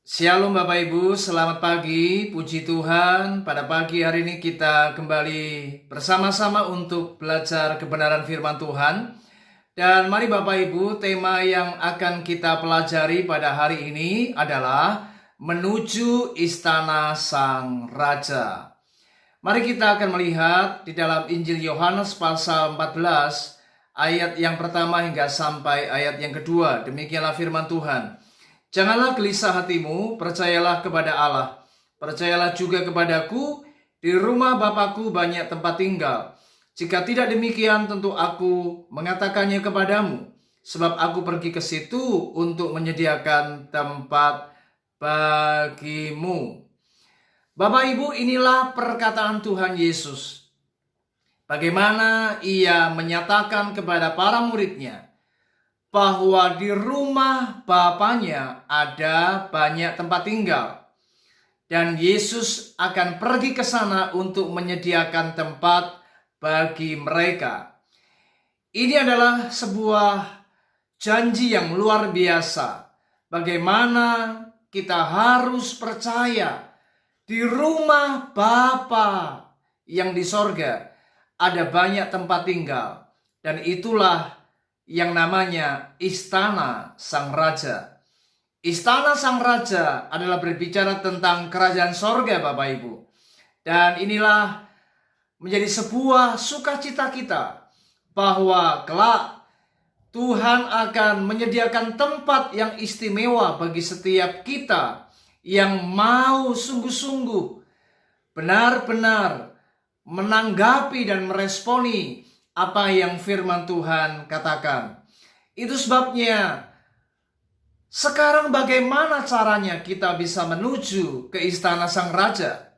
Shalom Bapak Ibu, selamat pagi, puji Tuhan. Pada pagi hari ini kita kembali bersama-sama untuk belajar kebenaran firman Tuhan. Dan mari Bapak Ibu, tema yang akan kita pelajari pada hari ini adalah menuju istana Sang Raja. Mari kita akan melihat di dalam Injil Yohanes pasal 14 ayat yang pertama hingga sampai ayat yang kedua. Demikianlah firman Tuhan. Janganlah gelisah hatimu, percayalah kepada Allah. Percayalah juga kepadaku, di rumah Bapakku banyak tempat tinggal. Jika tidak demikian, tentu aku mengatakannya kepadamu. Sebab aku pergi ke situ untuk menyediakan tempat bagimu. Bapak Ibu, inilah perkataan Tuhan Yesus. Bagaimana ia menyatakan kepada para muridnya bahwa di rumah Bapaknya ada banyak tempat tinggal. Dan Yesus akan pergi ke sana untuk menyediakan tempat bagi mereka. Ini adalah sebuah janji yang luar biasa. Bagaimana kita harus percaya di rumah Bapa yang di sorga ada banyak tempat tinggal. Dan itulah yang namanya istana Sang Raja. Istana Sang Raja adalah berbicara tentang kerajaan sorga Bapak Ibu. Dan inilah menjadi sebuah sukacita kita bahwa kelak Tuhan akan menyediakan tempat yang istimewa bagi setiap kita yang mau sungguh-sungguh benar-benar menanggapi dan meresponi apa yang firman Tuhan katakan. Itu sebabnya sekarang bagaimana caranya kita bisa menuju ke istana Sang Raja?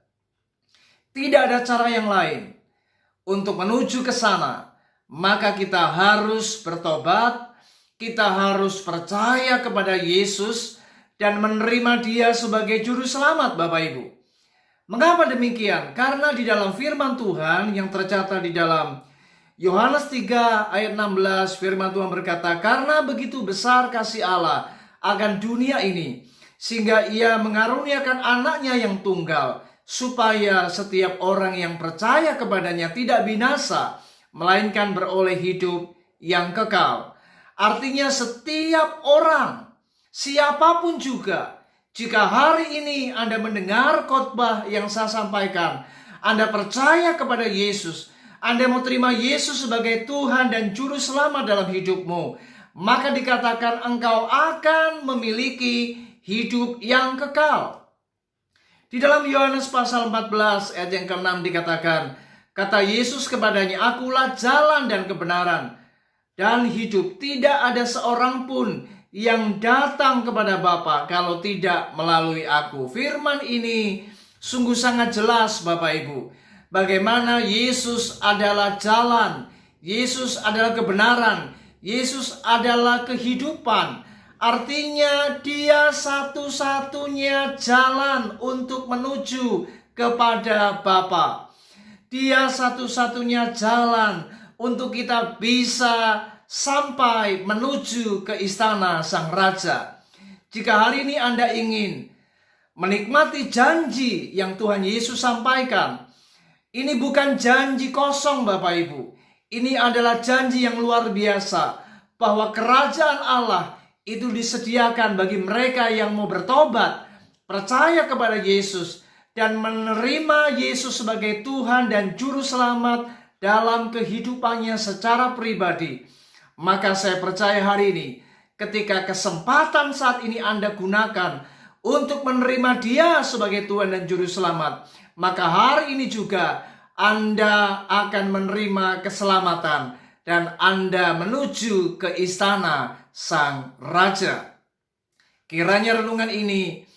Tidak ada cara yang lain untuk menuju ke sana. Maka kita harus bertobat, kita harus percaya kepada Yesus dan menerima Dia sebagai juru selamat Bapak Ibu. Mengapa demikian? Karena di dalam firman Tuhan yang tercatat di dalam Yohanes 3 ayat 16 firman Tuhan berkata, karena begitu besar kasih Allah akan dunia ini, sehingga ia mengaruniakan anaknya yang tunggal, supaya setiap orang yang percaya kepadanya tidak binasa, melainkan beroleh hidup yang kekal. Artinya setiap orang, siapapun juga, jika hari ini Anda mendengar khotbah yang saya sampaikan, Anda percaya kepada Yesus, Anda mau terima Yesus sebagai Tuhan dan Juru Selamat dalam hidupmu, maka dikatakan engkau akan memiliki hidup yang kekal. Di dalam Yohanes pasal 14 ayat yang ke-6 dikatakan, kata Yesus kepadanya, akulah jalan dan kebenaran dan hidup. Tidak ada seorang pun yang datang kepada Bapa kalau tidak melalui aku. Firman ini sungguh sangat jelas Bapak Ibu. Bagaimana Yesus adalah jalan, Yesus adalah kebenaran, Yesus adalah kehidupan. Artinya Dia satu-satunya jalan untuk menuju kepada Bapa. Dia satu-satunya jalan untuk kita bisa sampai menuju ke istana Sang Raja. Jika hari ini Anda ingin menikmati janji yang Tuhan Yesus sampaikan, ini bukan janji kosong Bapak Ibu. Ini adalah janji yang luar biasa bahwa kerajaan Allah itu disediakan bagi mereka yang mau bertobat, percaya kepada Yesus, dan menerima Yesus sebagai Tuhan dan Juru Selamat dalam kehidupannya secara pribadi. Maka saya percaya hari ini, ketika kesempatan saat ini Anda gunakan untuk menerima Dia sebagai Tuhan dan Juru Selamat, maka hari ini juga Anda akan menerima keselamatan dan Anda menuju ke istana Sang Raja. Kiranya renungan ini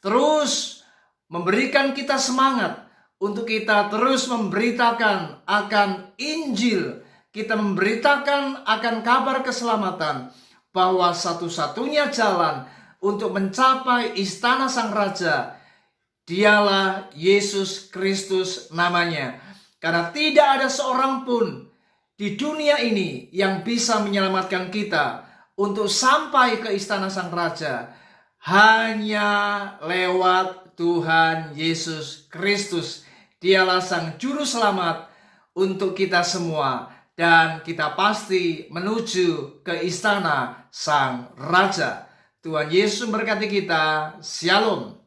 terus memberikan kita semangat untuk kita terus memberitakan akan Injil, kita memberitakan akan kabar keselamatan, bahwa satu-satunya jalan untuk mencapai istana Sang Raja, Dialah Yesus Kristus namanya. Karena tidak ada seorang pun di dunia ini yang bisa menyelamatkan kita untuk sampai ke istana Sang Raja. hanya lewat Tuhan Yesus Kristus. Dialah Sang Juru Selamat untuk kita semua, dan kita pasti menuju ke istana Sang Raja. Tuhan Yesus memberkati kita. Shalom.